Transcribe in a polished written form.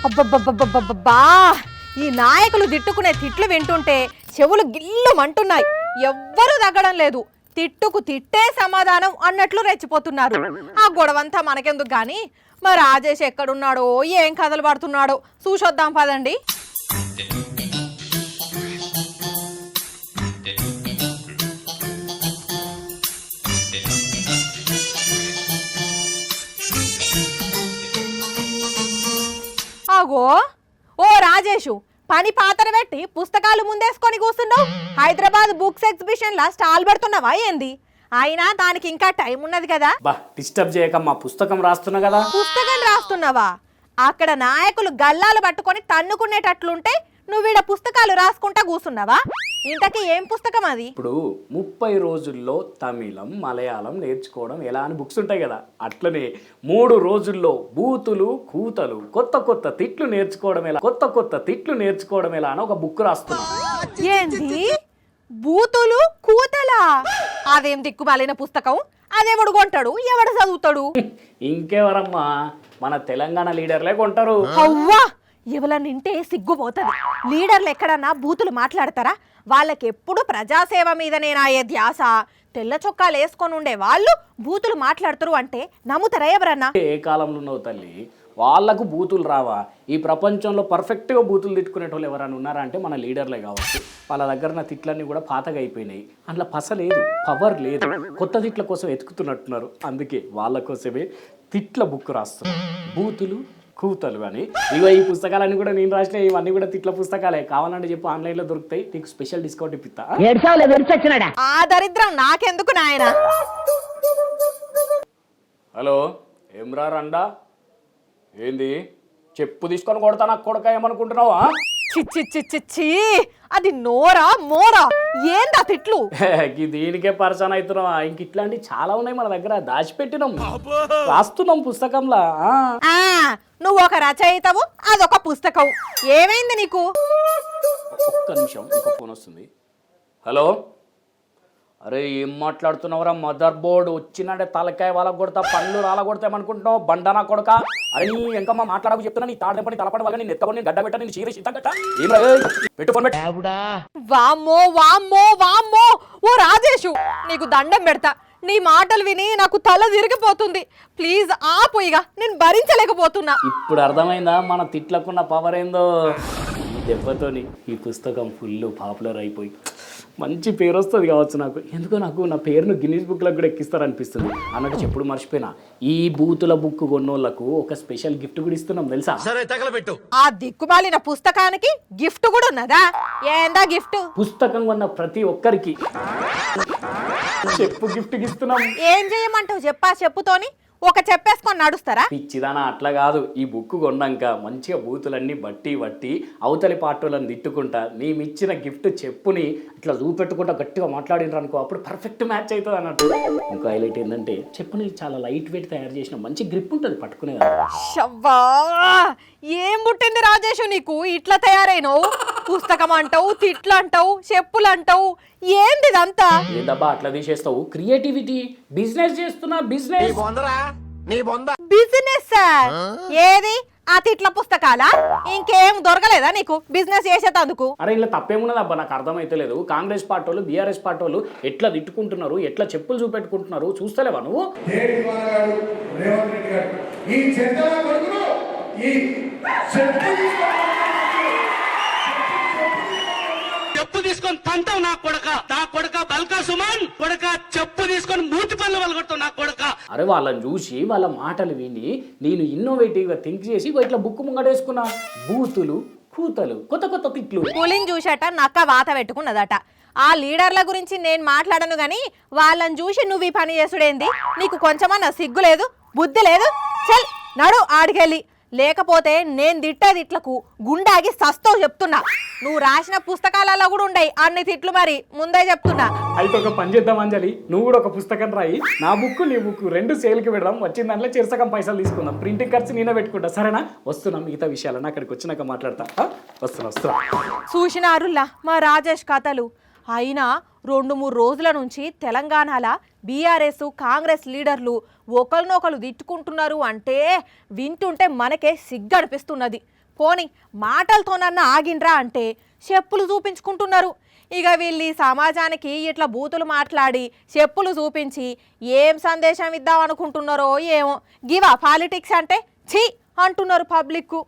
అబ్బబ్బబ్బబ్బబ్బబ్బా ఈ నాయకులు తిట్టుకునే తిట్లు వింటుంటే చెవులు గిల్లుమంటున్నాయి. ఎవ్వరూ తగ్గడం లేదు. తిట్టుకు తిట్టే సమాధానం అన్నట్లు రెచ్చిపోతున్నారు. ఆ గొడవంతా మనకెందుకు గాని మా రాజేష్ ఎక్కడున్నాడో ఏం కథలు పడుతున్నాడో చూసొద్దాం పదండి. ఆగో ఓ రాజేషు, పని పాతర పెట్టి పుస్తకాలు ముందేసుకొని కూర్చున్నావు. హైదరాబాద్ బుక్స్ ఎగ్జిబిషన్ లా స్టాల్ పెడుతున్నావా ఏంది? అయినా దానికి ఇంకా టైం ఉన్నది కదా. డిస్టర్బ్ చేయకమ్మా, పుస్తకం రాస్తున్నా కదా. పుస్తకం రాస్తున్నావా? అక్కడ నాయకులు గల్లాలు పట్టుకొని తన్నుకునేటట్లుంటే నువ్వీడ పుస్తకాలు రాసుకుంటా కూర్చున్నావా? ఇంతకీ ఏం పుస్తకం అది? ఇప్పుడు 30 రోజుల్లో తమిళం మలయాళం నేర్చుకోవడం ఎలా అని బుక్స్ ఉంటాయి కదా, అట్లనే 3 రోజుల్లో బూతులు కూతలు కొత్త కొత్త తిట్లు నేర్చుకోవడం ఎలా అని ఒక బుక్ రాస్తున్నా. ఏంది బూతులు కూతలా? అదేం దిక్కుమాలిన పుస్తకం? అదెవడు కొంటాడు? ఎవడు చదువుతాడు? ఇంకెవరమ్మా, మన తెలంగాణ లీడర్లే కొంటారు. అవ్వా, ఎవలనింటే సిగ్గుపోతుంది. లీడర్లు ఎక్కడన్నా బూతులు మాట్లాడతారా? వాళ్ళకెప్పుడు ప్రజాసేవ మీదనేనాయే ధ్యాస. తెల్ల చొక్కాలు వేసుకొని ఉండే వాళ్ళు బూతులు మాట్లాడుతారు అంటే నమ్ముతారా ఎవరన్నా? ఏ కాలంలో ఉన్నావు తల్లి, వాళ్ళకు బూతులు రావా? ఈ ప్రపంచంలో పర్ఫెక్ట్గా బూతులు తిట్టుకునేటోళ్ళు ఎవరైనా ఉన్నారా అంటే మన లీడర్లే కావచ్చు. వాళ్ళ దగ్గర నా తిట్లన్నీ కూడా పాతగా అయిపోయినాయి. అందులో పస లేదు, పవర్ లేదు, కొత్త తిట్ల కోసం వెతుకుతున్నట్టున్నారు. అందుకే వాళ్ళ కోసమే తిట్ల బుక్ రాస్తున్నారు, బూతులు కూతలు అని. ఇగో ఈ పుస్తకాలన్నీ కూడా నేను రాసిన, ఇవన్నీ కూడా తిట్ల పుస్తకాలే. కావాలంటే చెప్పు, ఆన్లైన్లో దొరుకుతాయి, నీకు స్పెషల్ డిస్కౌంట్ ఇప్పిస్తా. ఆ దరిద్రం నాకెందుకు నాయన? హలో, ఏమ్రా రండా, ఏంది చెప్పు తీసుకొని కొడతా నాకు కొడక ఏమనుకుంటున్నావా? చిచ్చి, అది నోరా మోరా? ఏందా తిట్లు? దీనికే పరిచయం అవుతున్నావా? ఇంక ఇట్లాంటి చాలా ఉన్నాయి మన దగ్గర, దాచిపెట్టినాం, రాస్తున్నాం పుస్తకంలా. నువ్వు ఒక రచయితవు, అదొక పుస్తకం. ఏమైంది నీకు? ఒక్క నిమిషం, ఇంకో ఫోన్ వస్తుంది. హలో, అరే ఏం మాట్లాడుతున్నావురా? మదర్ బోర్డ్ వచ్చినంటే తలకాయ వాళ్ళ కొడతా, పళ్ళు రాల కొడతామనుకుంటున్నావు బండనా కొడక. అరే నీ ఎంకమ్మా మాట్లాడకు చెప్తున్నా, నీ తాడపడి తలపడి వాళ్ళని నెత్తకొని గడ్డ పెట్ట, నేను చీర చిత్తగట్ట పెట్టుకొని. వామ్మో వామ్మో వామ్మో, ఓ రాజేషు నీకు దండం పెడతా. నీ మాటలు విని నాకు తల తిరిగిపోతుంది. ప్లీజ్ ఆపు, ఇక నేను భరించలేకపోతున్నా. ఇప్పుడు అర్థమైందా మన తిట్లకున్న పవర్ ఏందో? ఈ దెబ్బతోని ఈ పుస్తకం ఫుల్ పాపులర్ అయిపోయి మంచి పేరు వస్తుంది కావచ్చు నాకు. ఎందుకో నాకు నా పేరును గిన్నీస్ బుక్లకు కూడా ఎక్కిస్తారనిపిస్తుంది. అన్నట్టు చెప్పుడు మర్చిపోయినా, ఈ బూతుల బుక్ కొన్నోళ్లకు ఒక స్పెషల్ గిఫ్ట్ కూడా ఇస్తున్నాం తెలుసా? ఆ దిక్కుమాలిన పుస్తకానికి గిఫ్ట్ కూడా ఉన్నదా? ఏందా గిఫ్ట్? పుస్తకం కొన్న ప్రతి ఒక్కరికి చెప్పు గిఫ్ట్ ఇస్తున్నాం. ఏం చేయమంటావు చెప్పా? చెప్పుతోని ఒక చెప్పేసుకొని నడుస్తారా? పిచ్చిదానా, అట్లా కాదు. ఈ బుక్ కొన్నాక మంచిగా బూతులన్నీ బట్టి అవతలి పార్టీలను తిట్టుకుంటా మేమిచ్చిన గిఫ్ట్ చెప్పుని ఇట్లా చూపెట్టుకుంటా గట్టిగా మాట్లాడినారు అనుకో, అప్పుడు పర్ఫెక్ట్ మ్యాచ్ అవుతుంది అన్నట్టు. ఇంకో హైలైట్ ఏంటంటే చెప్పుని చాలా లైట్ వెయిట్ తయారు చేసిన, మంచి గ్రిప్ ఉంటుంది పట్టుకునే. షవ్వా, ఏం పుట్టింది రాజేషు నీకు? ఇట్లా తయారైనవు? పుస్తకం అంటావు, తిట్లు అంటావు, చెప్పులు అంటావు, ఏంది ఇదంతా? ఏందబ్బా అట్లా తీసేస్తావు? క్రియేటివిటీ, బిజినెస్ చేస్తున్నా. బిజినెస్ ఏది? ఆ తిట్ల పుస్తకాలా? ఇంకేం దొరకలేదా నీకు బిజినెస్ చేసేటందుకు? అరే ఇలా తప్పేమున్నది అబ్బా, నాకు అర్థమైతే లేదు. కాంగ్రెస్ పార్టీ వాళ్ళు బీఆర్ఎస్ పార్టీ వాళ్ళు ఎట్లా తిట్టుకుంటున్నారు, ఎట్లా చెప్పులు చూపెట్టుకుంటున్నారు చూస్తలేవా నువ్వు? చెప్పు తీసుకొని తంటావు నా కొడక బల్కా సుమన్ కొడక, చెప్పు తీసుకొని మూతి పనులు వలగొడతావు నా కొడక. అరే వాళ్ళని చూసి వాళ్ళ మాటలు విని నేను ఇన్నోవేటివ్ గా థింక్ చేసి ఇట్లా బుక్ ముంగడేసుకున్నా. బూతులు కూతలు కొత్త కొత్త తిట్లు. పులిని చూసట నక్క వాత పెట్టుకున్నదట. ఆ లీడర్ల గురించి నేను మాట్లాడను గాని వాళ్ళని చూసి నువ్వు ఈ పని చేసుడేంది? నీకు కొంచెమన్నా సిగ్గు లేదు, బుద్ధి లేదు? చల్ నడు ఆడికెళ్ళి, లేకపోతే నేను తిట్టే తిట్లకు గుండాగి సస్తావు చెప్తున్నా. నువ్వు రాసిన పుస్తకాలలో కూడా ఉండయి అన్ని తిట్లు, మరి ముందే చెప్తున్నా. అయితే ఒక పని చేద్దాం అంజలి, నువ్వు కూడా ఒక పుస్తకం రాయి, నా బుక్ నీ బుక్ రెండు సేల్కి పెడదాం, వచ్చిన దాంట్లో చిరసకం పైసలు తీసుకుందాం, ప్రింటింగ్ ఖర్చు నేనే పెట్టుకుంటా, సరేనా? వస్తున్నా, మిగతా విషయాలను అక్కడికి వచ్చినాక మాట్లాడతా. వస్తున్నా. చూసినారుల్లా మా రాజేష్ కథలు. అయినా 2-3 రోజుల నుంచి తెలంగాణలో బీఆర్ఎస్ కాంగ్రెస్ లీడర్లు ఒకరినొకరు తిట్టుకుంటున్నారు అంటే వింటుంటే మనకే సిగ్గు అనిపిస్తున్నది. పోని మాటలతోనన్నా ఆగిండ్రా అంటే చెప్పులు చూపించుకుంటున్నారు. ఇక వీళ్ళు ఈ సమాజానికి ఇట్లా బూతులు మాట్లాడి చెప్పులు చూపించి ఏం సందేశం ఇద్దాం అనుకుంటున్నారో ఏమో. గివా పాలిటిక్స్ అంటే ఛీ అంటున్నారు పబ్లిక్కు.